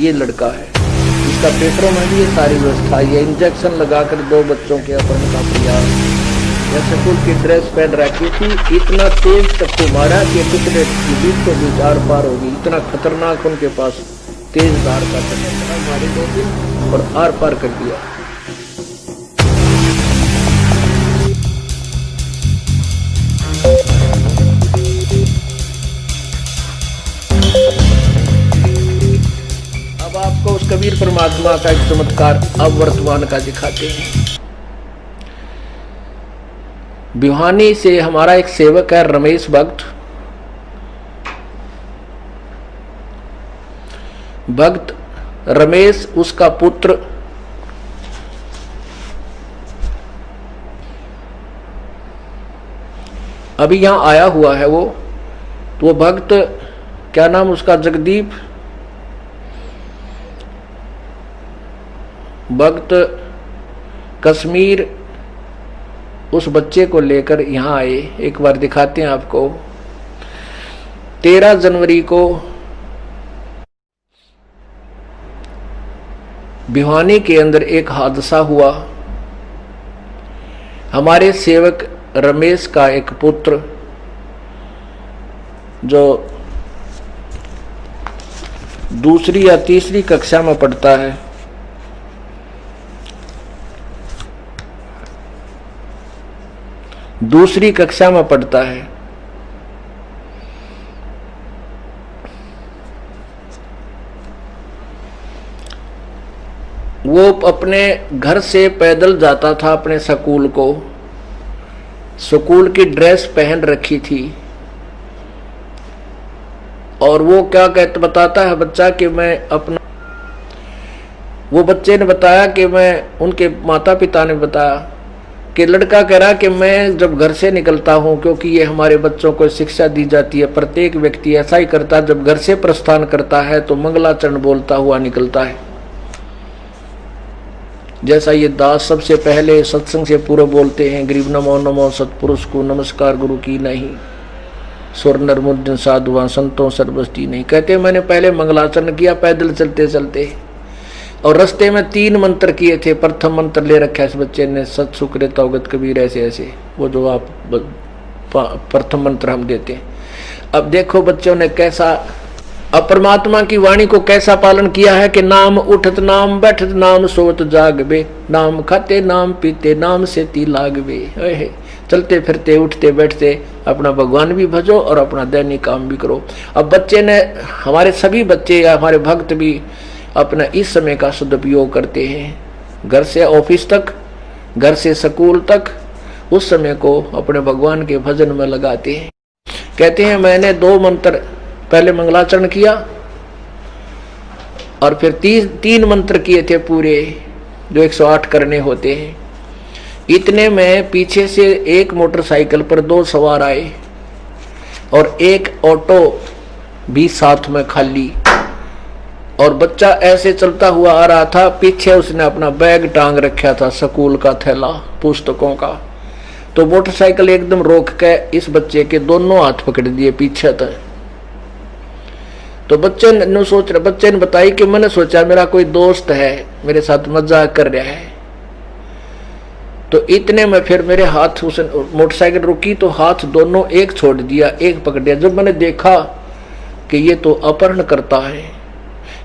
ये लड़का है, इसका पेटरों में भी ये सारी व्यवस्था, ये इंजेक्शन लगाकर 2 बच्चों के अपहरण का प्रयास, या स्कूल की ड्रेस पहन रखी थी, इतना तेज चक्कू मारा कि टुकड़े बीच को बीच आर पार होगी। इतना खतरनाक उनके पास तेज धार का चक्कर मारे 2 दिन और आर पार कर दिया। अब आपको उस कबीर परमात्मा का एक चमत्कार अब वर्तमान का दिखाते हैं। भिवानी से हमारा एक सेवक है रमेश भक्त रमेश, उसका पुत्र अभी यहां आया हुआ है। वो तो वो भक्त, क्या नाम उसका, जगदीप भक्त कश्मीर, उस बच्चे को लेकर यहां आए। एक बार दिखाते हैं आपको। 13 जनवरी को भिवानी के अंदर एक हादसा हुआ। हमारे सेवक रमेश का एक पुत्र जो 2री या 3री कक्षा में पढ़ता है, दूसरी कक्षा में पढ़ता है, वो अपने घर से पैदल जाता था अपने स्कूल को। स्कूल की ड्रेस पहन रखी थी और वो क्या कहता बताता है बच्चा कि मैं अपना, वो बच्चे ने बताया कि मैं, उनके माता पिता ने बताया कि लड़का कह रहा कि मैं जब घर से निकलता हूं, क्योंकि ये हमारे बच्चों को शिक्षा दी जाती है, प्रत्येक व्यक्ति ऐसा ही करता है, जब घर से प्रस्थान करता है तो मंगलाचरण बोलता हुआ निकलता है। जैसा ये दास सबसे पहले सत्संग से पूर्व बोलते हैं, गरीब नमो नमो सतपुरुष को नमस्कार गुरु की नहीं, सुर नर मुर्जन साधुआ संतों सर्वस्ती नहीं। कहते मैंने पहले मंगलाचरण किया पैदल चलते चलते, और रास्ते में 3 मंत्र किए थे। प्रथम मंत्र ले रखा है इस बच्चे ने, सत सुकृत अवगत कबीर, ऐसे ऐसे, वो जो आप प्रथम मंत्र हम देते हैं। अब देखो बच्चों ने कैसा अब परमात्मा की वाणी को कैसा पालन किया है कि नाम उठत नाम बैठत नाम सोत जागबे, नाम खाते नाम पीते नाम से ती लागबे। चलते फिरते उठते बैठते अपना भगवान भी भजो और अपना दैनिक काम भी करो। अब बच्चे ने, हमारे सभी बच्चे या हमारे भक्त भी अपना इस समय का सदुपयोग करते हैं। घर से ऑफिस तक, घर से स्कूल तक, उस समय को अपने भगवान के भजन में लगाते हैं। कहते हैं मैंने 2 मंत्र पहले मंगलाचरण किया और फिर 3 मंत्र किए थे पूरे, जो 108 करने होते हैं। इतने में पीछे से एक मोटरसाइकिल पर 2 सवार आए और एक ऑटो भी साथ में खाली, और बच्चा ऐसे चलता हुआ आ रहा था। पीछे उसने अपना बैग टांग रखा था, स्कूल का थैला पुस्तकों का। तो मोटरसाइकिल एकदम रोक के इस बच्चे के दोनों हाथ पकड़ दिए पीछे तक। तो बच्चे ने बताई कि मैंने सोचा मेरा कोई दोस्त है, मेरे साथ मजाक कर रहा है। तो इतने में फिर मेरे हाथ, उस मोटरसाइकिल रुकी तो हाथ दोनों एक छोड़ दिया, एक पकड़ दिया। जब मैंने देखा कि ये तो अपहरण करता है,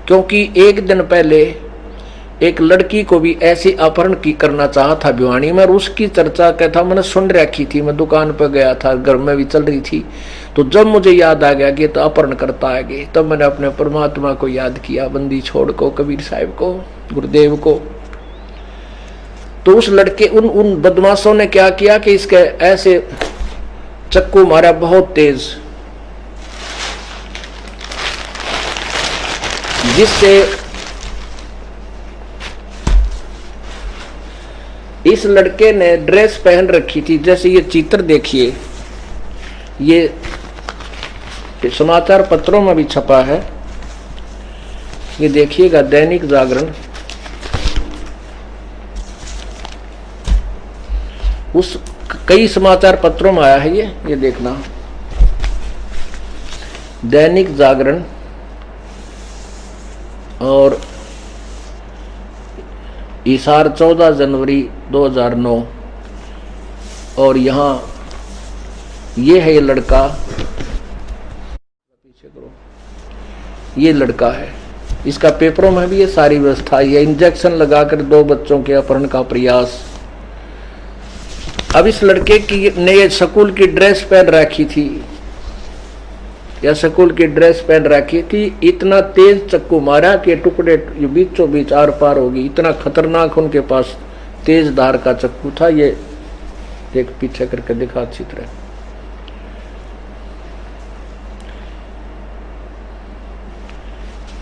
क्योंकि एक दिन पहले एक लड़की को भी ऐसे अपहरण की करना चाहा था भिवानी में, और उसकी चर्चा क्या था मैंने सुन रखी थी। मैं दुकान पर गया था, घर में भी चल रही थी। तो जब मुझे याद आ गया कि तो अपहरण करता है, तब मैंने अपने परमात्मा को याद किया, बंदी छोड़ को, कबीर साहिब को, गुरुदेव को। तो उस लड़के, उन बदमाशों ने क्या किया कि इसके ऐसे चक्कू मारा बहुत तेज, जिससे इस लड़के ने ड्रेस पहन रखी थी। जैसे ये चित्र देखिए, ये समाचार पत्रों में भी छपा है, ये देखिएगा, दैनिक जागरण, उस कई समाचार पत्रों में आया है ये देखना, दैनिक जागरण और इसार 14 जनवरी 2009। और यहाँ ये है ये लड़का, पीछे करो, ये लड़का है, इसका पेपरों में भी ये सारी व्यवस्था। ये इंजेक्शन लगाकर 2 बच्चों के अपहरण का प्रयास। अब इस लड़के की ने ये स्कूल की ड्रेस पहन रखी थी, या स्कूल की ड्रेस पहन रखी थी। इतना तेज चक्कू मारा कि टुकड़े बीचों बीच आर पार होगी। इतना खतरनाक उनके पास तेज धार का चक्कू था। ये देख, पीछे करके दिखा अच्छी तरह।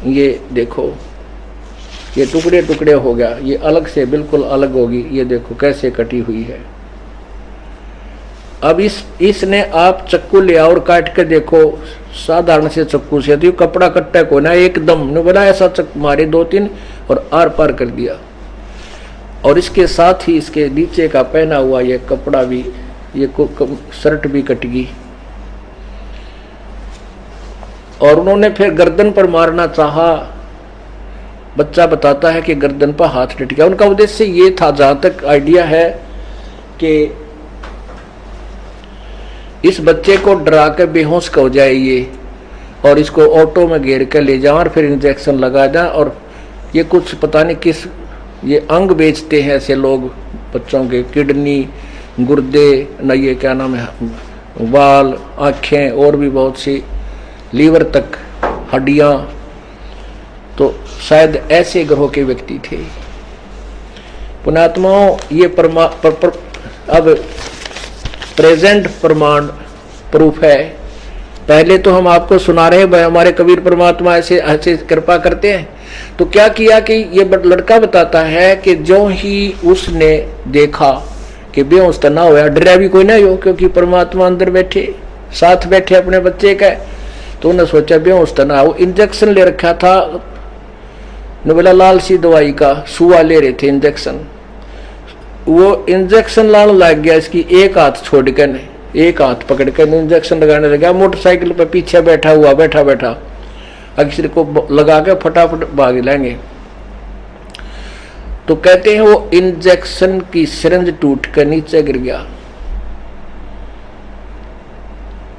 ये देखो, ये टुकड़े टुकड़े हो गया, ये अलग से बिल्कुल अलग होगी। ये देखो कैसे कटी हुई है। अब इसने आप चक्कू ले और काट के देखो, साधारण से चक्कू से, तो कपड़ा कट्टा को ना एकदम ने बोला ऐसा चक्कू मारे 2-3 और आर पार कर दिया। और इसके साथ ही इसके नीचे का पहना हुआ ये कपड़ा भी, ये शर्ट भी कट गई। और उन्होंने फिर गर्दन पर मारना चाहा। बच्चा बताता है कि गर्दन पर हाथ डट गया। उनका उद्देश्य ये था, जहां तक आइडिया है, कि इस बच्चे को डरा के बेहोश हो जाए ये, और इसको ऑटो में घेर कर ले जाओ और फिर इंजेक्शन लगा दें। और ये कुछ पता नहीं किस ये अंग बेचते हैं ऐसे लोग बच्चों के, किडनी, गुर्दे, न ये क्या नाम है, बाल, आँखें और भी बहुत सी, लीवर तक, हड्डियां। तो शायद ऐसे ग्रह के व्यक्ति थे। पुण्यात्माओं, ये अब प्रेजेंट प्रमाण प्रूफ है। पहले तो हम आपको सुना रहे हैं, हमारे कबीर परमात्मा ऐसे ऐसे कृपा करते हैं। तो क्या किया कि ये लड़का बताता है कि जो ही उसने देखा कि बेहोश तो ना होया, डरा भी कोई ना हो, क्योंकि परमात्मा अंदर बैठे, साथ बैठे अपने बच्चे का। तो उन्होंने सोचा बेहोश तो ना हो। इंजेक्शन ले रखा था, बोला लाल सी दवाई का, सुआ ले रहे थे इंजेक्शन। वो इंजेक्शन लाने लग गया, इसकी एक हाथ छोड़ कर, एक हाथ पकड़ कर इंजेक्शन लगाने लगा। मोटरसाइकिल पर पीछे बैठा हुआ, बैठा बैठा अक्सर को लगा के फटाफट भाग लेंगे। तो कहते हैं वो इंजेक्शन की सिरिंज टूट कर नीचे गिर गया।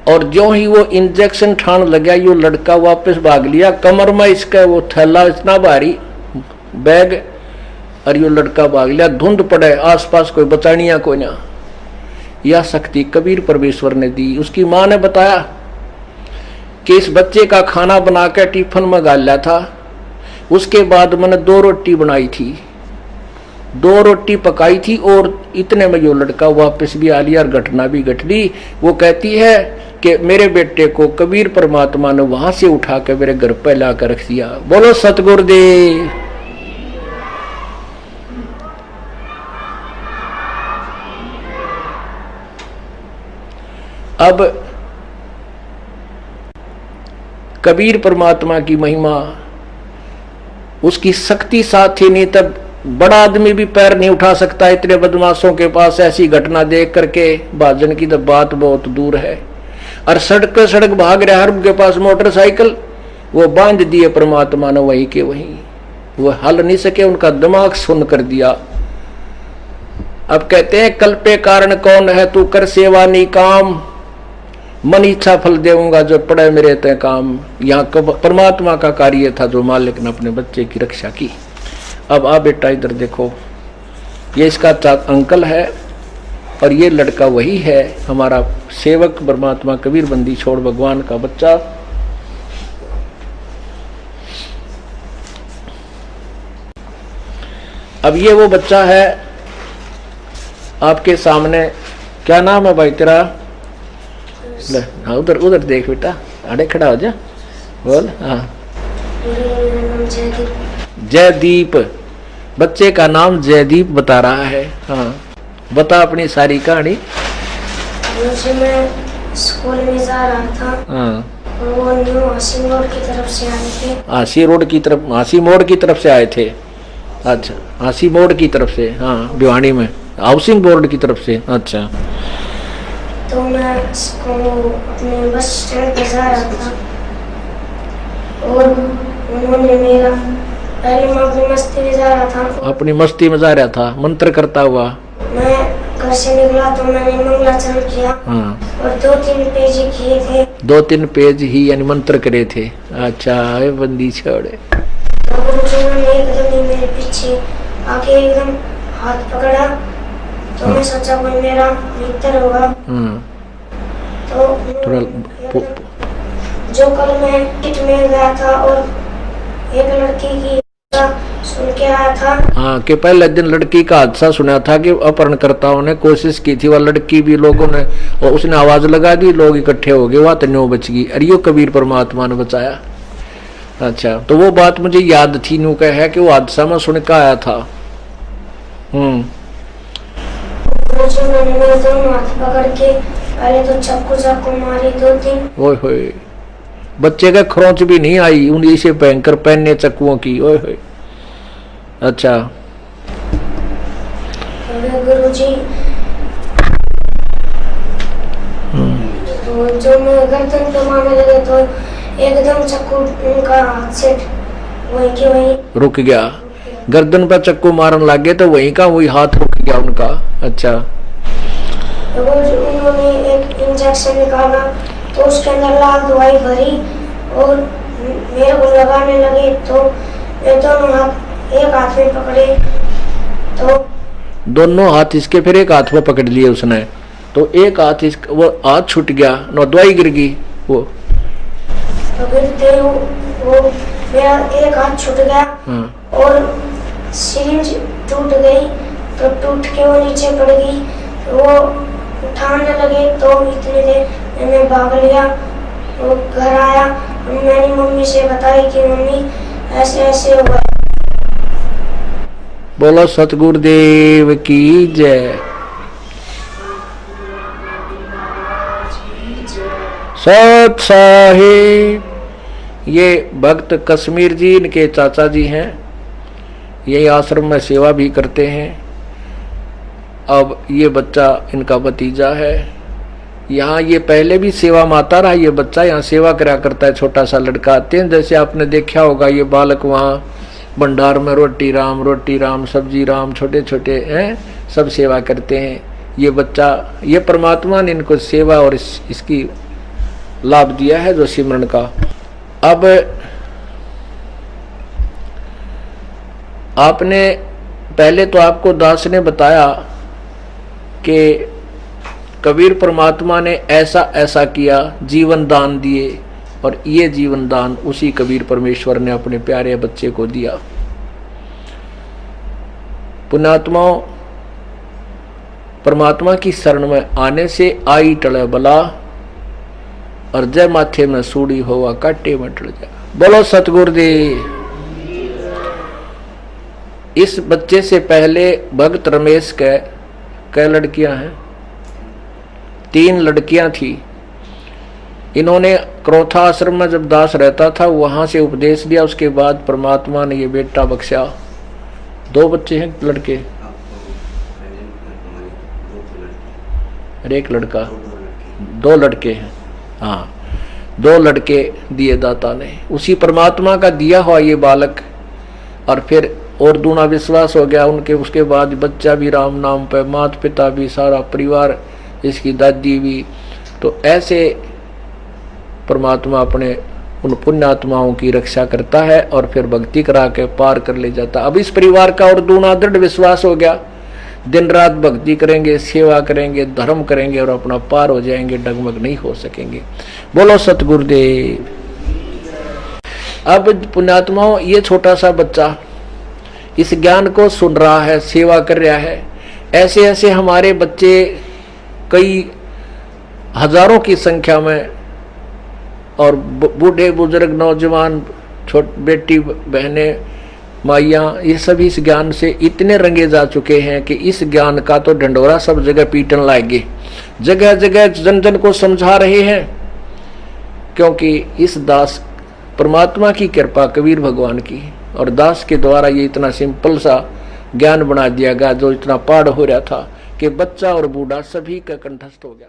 और जो ही वो इंजेक्शन ठान लगा, यो लड़का वापस भाग लिया। कमर में इसका वो थैला इतना भारी बैग, और यो लड़का भाग लिया। धुंध पड़े, आसपास कोई बचानिया कोई ना। यह शक्ति कबीर परमेश्वर ने दी। उसकी माँ ने बताया कि इस बच्चे का खाना बना के टिफिन में डाला था। उसके बाद मैंने 2 रोटी बनाई थी, 2 रोटी पकाई थी, और इतने में यो लड़का वापस भी आ लिया और घटना भी घट ली। वो कहती है कि मेरे बेटे को कबीर परमात्मा ने वहां से उठा के मेरे घर पे लाकर रख दिया। बोलो सतगुरुदेव। अब कबीर परमात्मा की महिमा, उसकी शक्ति साथ ही नहीं, तब बड़ा आदमी भी पैर नहीं उठा सकता इतने बदमाशों के पास ऐसी घटना देख करके। भाजन की तो बात बहुत दूर है। और सड़क सड़क भाग रहे, हर के पास मोटरसाइकिल, वो बांध दिए परमात्मा ने वहीं के वहीं। वो हल नहीं सके, उनका दिमाग सुन कर दिया। अब कहते हैं कल पे कारण कौन है, तू कर सेवा नहीं काम, मन इच्छा फल देऊंगा जो पड़े मेरे ते काम। यहाँ परमात्मा का कार्य था जो मालिक ने अपने बच्चे की रक्षा की। अब आ बेटा इधर देखो, ये इसका अंकल है, और ये लड़का वही है हमारा सेवक परमात्मा कबीर बंदी छोड़ भगवान का बच्चा। अब ये वो बच्चा है आपके सामने। क्या नाम है भाई तेरा? उधर उधर देख बेटा, आड़े खड़ा हो जा, बोल। हाँ, जयदीप। बच्चे का नाम जयदीप बता रहा है। हाँ, बता अपनी सारी कहानी। मैं स्कूल में जा रहा था। हाँ, वो न्यू हासी मोड़ की तरफ से आए थे। हासी रोड की तरफ, हासी मोड़ की तरफ से आए थे। अच्छा, हासी मोड़ की तरफ से। हाँ, भिवानी में हाउसिंग बोर्ड की तरफ से। अच्छा, तो मैं अपने बस स्टैंड पे जा रहा था, और उन्होंने मेरा पहले मैं अपनी मस्ती में जा रहा था। अपनी मस्ती में जा रहा था मंत्र करता हुआ। मैं घर से निकला तो मैंने मंगलाचरण किया। हाँ। और 2-3 पेज ही किए थे। 2-3 पेज ही यानी मंत्र करे थे। अच्छा ये बंदी छोड़े। तो गुरुजी ने एकदम ही मेरे पीछे आके एकदम हाथ पकड़ा। तो मैं सोचा कोई मेरा मित्र होगा। तो थोड़ा जो कल मैं किट में गया था और एक लड़की की सुन के आया था। हाँ कि पहले दिन लड़की का हादसा सुना था कि अपहरणकर्ताओं ने कोशिश की थी, वह लड़की भी लोगों ने, और उसने आवाज लगा दी, लोग इकट्ठे हो गए, वह तो बच गई। अरे यो कबीर परमात्मा ने बचाया। अच्छा तो वो बात मुझे याद थी, नू कह है कि वो हादसा मैं सुन के आया था। मैंने दोनों हाथ पकड़ के पहले तो चाकू मारी 2-3। ओए होए बच्चे का खरोंच भी नहीं आई उन इसे भयंकर पहनने चक्कुओं की। ओए होए। अच्छा गुरुजी तो जो मैं गर्दन पे मारने लगे तो एकदम चाकू उनका हाथ से वहीं के वहीं रुक गया। गर्दन पर चक्कू मारने लगे तो वहीं का वही हाथ रुक गया उनका। अच्छा तो उन्होंने एक इंजेक्शन निकाला तो उसके अंदर लाल दवाई भरी और मेरे को लगाने लगे। तो मैं दोनों हाथ एक हाथ में पकड़े तो दोनों हाथ इसके फिर एक हाथ में पकड़ लिए उसने। तो एक हाथ वो हाथ छूट गया, न दवाई गिर गई। वो तो गिरते वो मेरा एक हाथ छूट गया। और सिरिंज टूट गई तो टूट के वो नीचे पड़ गई। वो उठाने लगे तो इतने देर मैंने भाग लिया। वो घर आया, मैंने मम्मी से बताई कि मम्मी ऐसे ऐसे हुआ। बोलो सतगुरुदेव की जय। सत साहिब। ये भक्त कश्मीर जी इनके चाचा जी हैं, यही आश्रम में सेवा भी करते हैं। अब ये बच्चा इनका भतीजा है। यहाँ ये पहले भी सेवा में आता रहा। ये बच्चा यहाँ सेवा करा करता है, छोटा सा लड़का। आते हैं जैसे आपने देखा होगा, ये बालक वहाँ भंडार में रोटी राम सब्जी राम छोटे छोटे हैं सब सेवा करते हैं। ये बच्चा, ये परमात्मा ने इनको सेवा और इसकी लाभ दिया है जो सिमरन का। अब आपने पहले तो आपको दास ने बताया कि कबीर परमात्मा ने ऐसा ऐसा किया, जीवन दान दिए, और ये जीवन दान उसी कबीर परमेश्वर ने अपने प्यारे बच्चे को दिया। पुण्यात्माओं, परमात्मा की शरण में आने से आई टले बला, और जय माथे में सूड़ी होवा काटे में टल जा। बोलो सतगुरुदेव। इस बच्चे से पहले भक्त रमेश के कई लड़कियां हैं, 3 लड़कियां थी। इन्होंने क्रोथा आश्रम में जब दास रहता था वहां से उपदेश दिया, उसके बाद परमात्मा ने ये बेटा बख्शा। 2 बच्चे हैं लड़के और एक लड़का, 2 लड़के हैं। हाँ 2 लड़के दिए दाता ने, उसी परमात्मा का दिया हुआ ये बालक। और फिर और दूना विश्वास हो गया उनके। उसके बाद बच्चा भी राम नाम पे, माता पिता भी, सारा परिवार, इसकी दादी भी। तो ऐसे परमात्मा अपने उन पुण्यात्माओं की रक्षा करता है और फिर भक्ति करा के पार कर ले जाता। अब इस परिवार का और दूना दृढ़ विश्वास हो गया, दिन रात भक्ति करेंगे, सेवा करेंगे, धर्म करेंगे और अपना पार हो जाएंगे, डगमग नहीं हो सकेंगे। बोलो सतगुरुदेव। अब पुण्यात्माओं, ये छोटा सा बच्चा इस ज्ञान को सुन रहा है, सेवा कर रहा है। ऐसे ऐसे हमारे बच्चे कई हजारों की संख्या में, और बूढ़े बुजुर्ग नौजवान बेटी बहने माइयाँ, ये सभी इस ज्ञान से इतने रंगे जा चुके हैं कि इस ज्ञान का तो ढंडोरा सब जगह पीटन लाएंगे। जगह जगह जन जन को समझा रहे हैं, क्योंकि इस दास परमात्मा की कृपा, कबीर भगवान की और दास के द्वारा ये इतना सिंपल सा ज्ञान बना दिया गया, जो इतना पाठ हो रहा था कि बच्चा और बूढ़ा सभी का कंठस्थ हो गया।